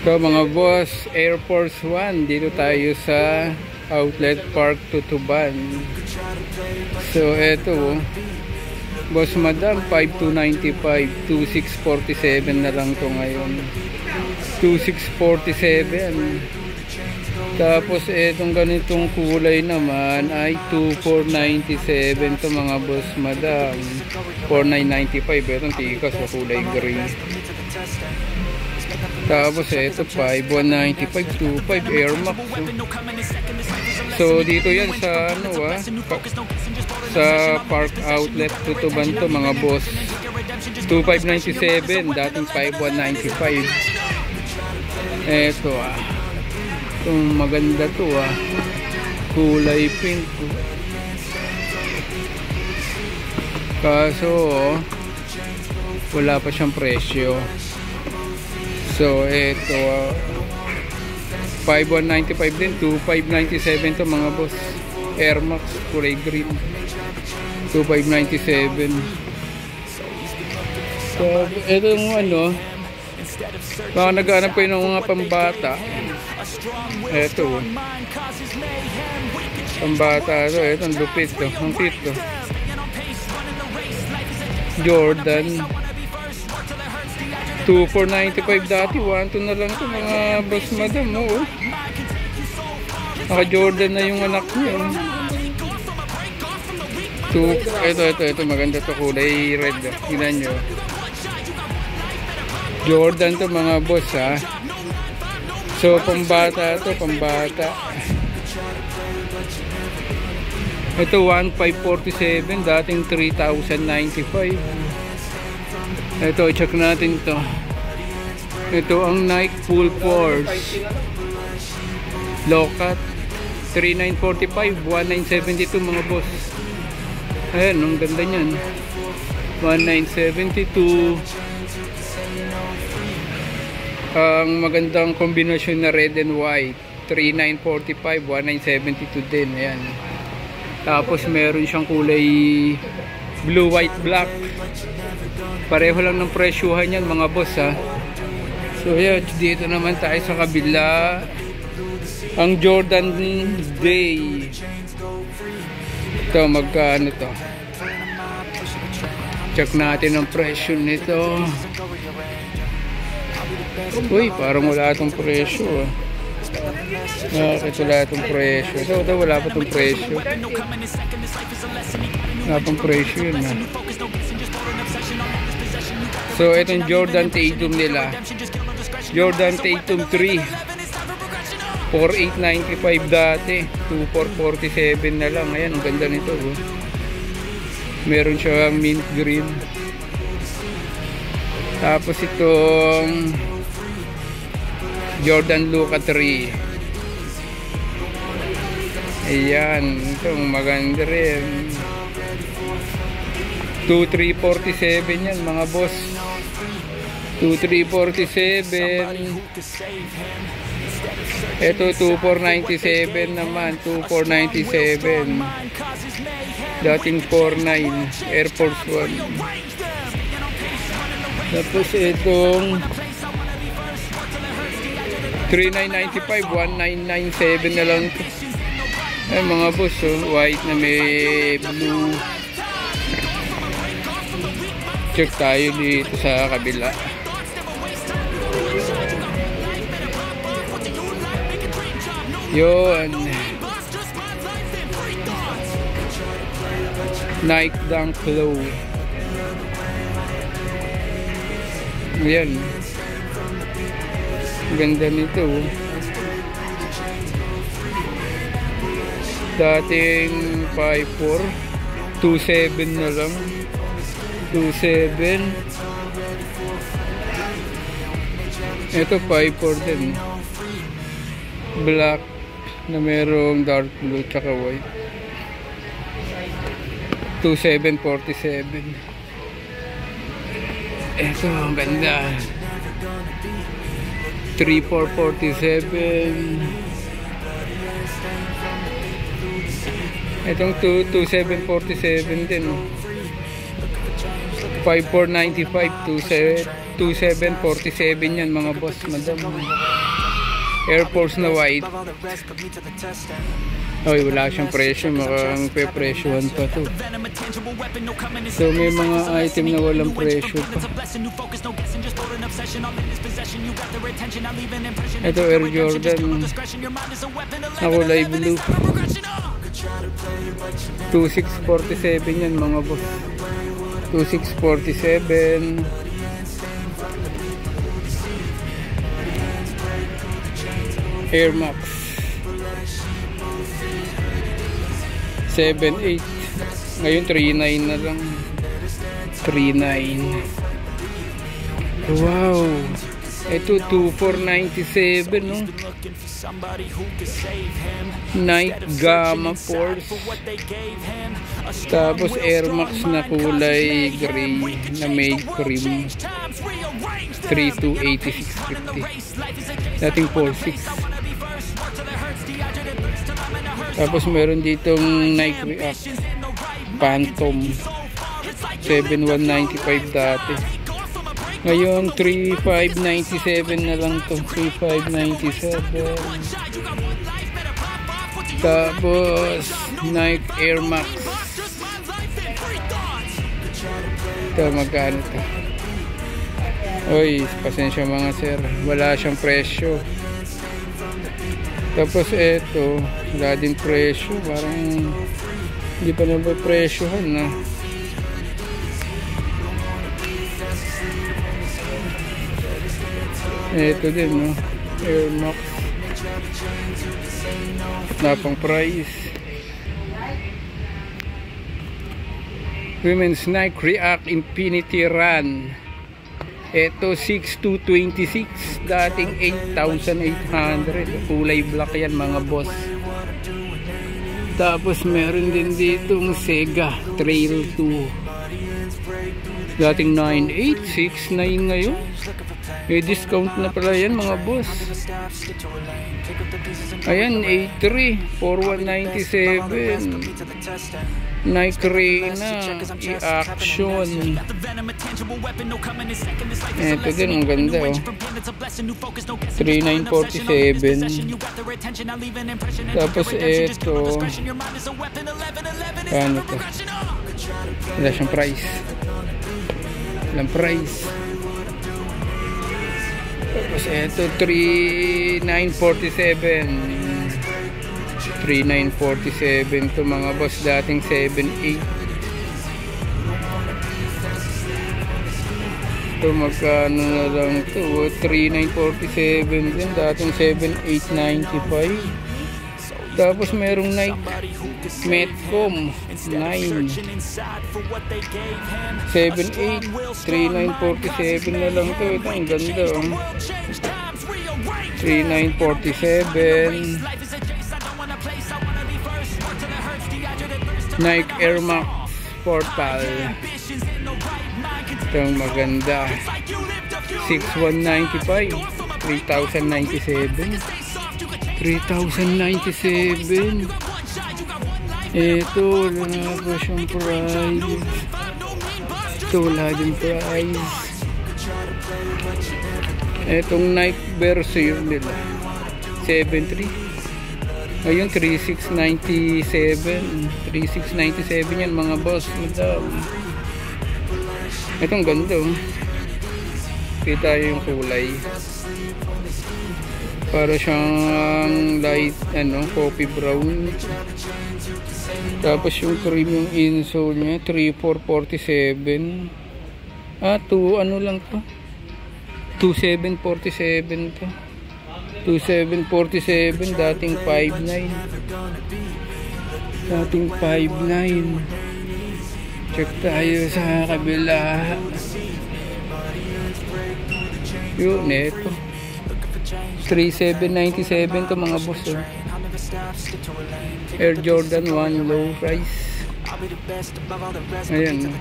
So mga boss, Air Force One, dito tayo sa Outlet Park Tutuban. So eto, boss madam, 5295, 2647 na lang to ngayon. 2647. Tapos etong ganitong kulay naman ay 2497 to mga boss madam. 4995, etong tikas sa kulay green. Tapos ito 5195, 25 Air Max. So dito yan sa sa Park Outlet Tutuban to mga boss. 2597, dating 5195. Ito itong maganda to kulay pink. Kaso wala pa siyang presyo. So ito 5195 din, 2597 to mga boss. Air Max kulay green, 2597. So ito yung baka naghanap kayo ng mga pambata. Ito pambata to, itong lupit to, ang cute to. Jordan 2495 dati, 1-2 na lang to mga boss madam. Naka Jordan na yung anak niya. Ito maganda to, kulay red. Tingnan nyo, Jordan to mga boss So pambata to, pambata. Ito 1547, dating 3095. Ito, i-check natin to. Ito ang Nike Full Force Low-Cut 3945, 1972 mga boss. Ayan, ang ganda nyan, 1972. Ang magandang kombinasyon na red and white, 3945, 1972 din. Ayan. Tapos meron siyang kulay blue, white, black. Pareho lang ng presyuhan yan mga boss So yeah, dito naman tayo sa kabila. Ang Jordan Day. Ito, magkano to? Check natin ang presyo nito. Uy, parang wala itong presyo ito wala itong presyo. Ito wala pa itong presyo. Wala pang presyo yun So itong Jordan Tatum nila, Jordan Tatum 3, 4895 dati, 2447 na lang. Ayan, ang ganda nito Meron siyang mint green. Tapos itong Jordan Luka 3, ayan, itong maganda rin, 2347 yan mga boss. 2347. Ito 2497 naman, 2497, dating 49 Air Force One. Tapos itong 3995, 1997 na lang. Ay mga boss white na may blue. Check tayo dito sa kabila. Yun, Nike Dunk Low. Ayan, ganda nito. Dating 54, 27 na lang, 27. Ito 54 din, black na merong dark blue tsaka white, 2747. Ito ang ganda, 3447. Itong 2747 din. 5495, 2747 yan mga boss, madam. Air Force na white. Oy, wala siyang presyo, mukhang pe-presyohan pa to. So may mga item na walang presyo pa. Ito Air Jordan na kulay blue. 2647 yan mga boss. 2647. Air Max 7.8. Ngayon 3.9 na lang. 3.9. Wow. Ito 2.497 no. Night Gamma Force. Tapos Air Max na kulay gray na may cream. 3.286.50. Dating 4.6. Tapos meron ditong Nike React Phantom 7.195 dati. Ngayon 3.597 na lang to. 3.597. Tapos Nike Air Max. Ito magkano to? Oy, pasensya mga sir, wala siyang presyo. Tapos eto, wala din presyo, parang hindi pa nabapresyohan na. Eto din no, Air Max. Napang price. Women's Nike React Infinity Run. Ito 6,226, dating 8,800. Kulay black yan mga boss. Tapos meron din ditong Sega Trail 2, dating 9,869 ngayon. May discount na pala yan mga boss. Ayan 83, 4,197. Nike Reyna i-action. Ito din ang ganda oh. 3,947. Tapos ito, paano to? Wala siyang price. Walang price. Tapos ito 3,947. 3,947 to mga boss, dating 7,800. Ito magkano na lang to, 3,947 din, dating 7,895. Tapos merong Nike Metcom 9 7,800. 3,947 na lang to. Ito ang ganda oh. 3,947. Nike Air Max Portal. Itong maganda. 6,195. 3,097. 3,097. Ito, wala pa siyang price. Ito, wala din price. Itong Nike version nila 7,300. Ngayon 3,697. 3,697 yan mga boss. Itong ganda oh. Kita yung kulay, para siyang light coffee brown. Tapos yung cream yung insole nya 3,447. 2 ano lang to, 2,747 to. 2,747, dating 5,900. Dating 5,900. Check tayo sa kabila. Yun, eto 3,797 to mga boss oh. Air Jordan 1 low price. Ayan,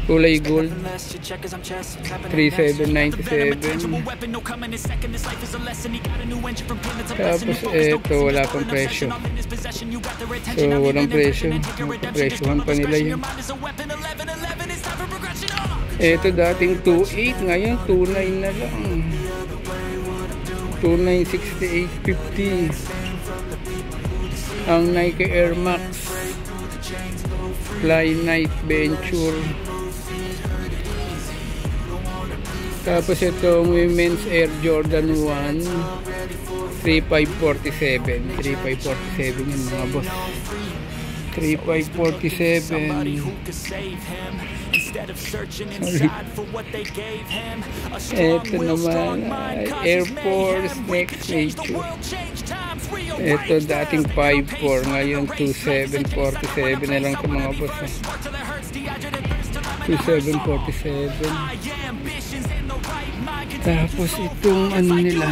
kulay gold, 3,797. Tapos eto, wala pang presyo. So walang presyo, presyohan pa nila yun. Ito dating 2.8, ngayon 2.9 na lang. 2.968.50. Ang Nike Air Max Fly Night Venture. Tapos itong Women's Air Jordan 1 3547. 3547 yun mga boss. 3547. Ito naman Air Force Next Nature. Ito dating 5.4, ngayon 2.747 na lang ito mga boss. 2.747. Tapos itong ano nila,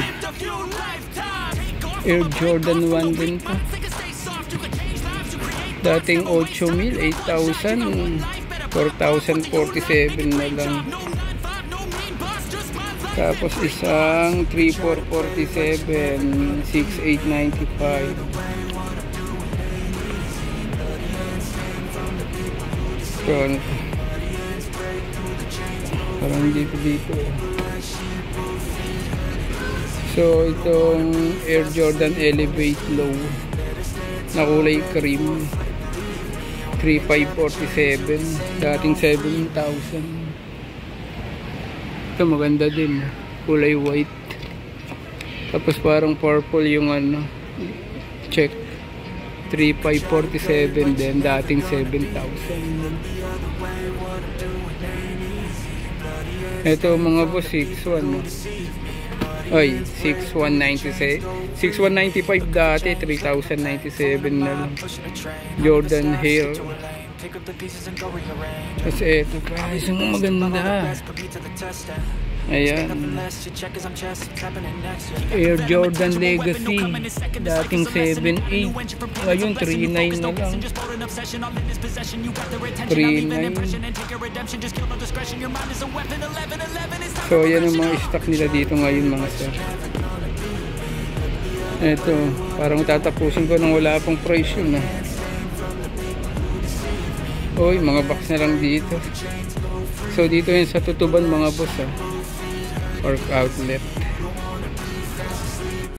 Air Jordan 1 din to. Dating 8,000, 8,000, 4,047 na lang. Tapos isang 3,447, 6,895. So, parang dito. So, itong Air Jordan Elevate Low na kulay cream, 3,547, dating 7,000. Ito maganda din, kulay white. Tapos parang purple yung ano, check, 3,547 din, dating 7,000. Ito mga boss, 6,100. Ay, 6,197. 6,195 dati, 3,097 na lang. Jordan Hair. Kasi ito pa, isang maganda. Ayan. Air Jordan Legacy. Dating 7,800. Ngayon, 3,900 na lang. 3,900. So, yan ang mga stock nila dito ngayon mga sir. Ito, parang tatapusin ko nang wala pang price yun. Oy, mga box na lang dito. So, dito yun sa Tutuban mga boss. Work outlet.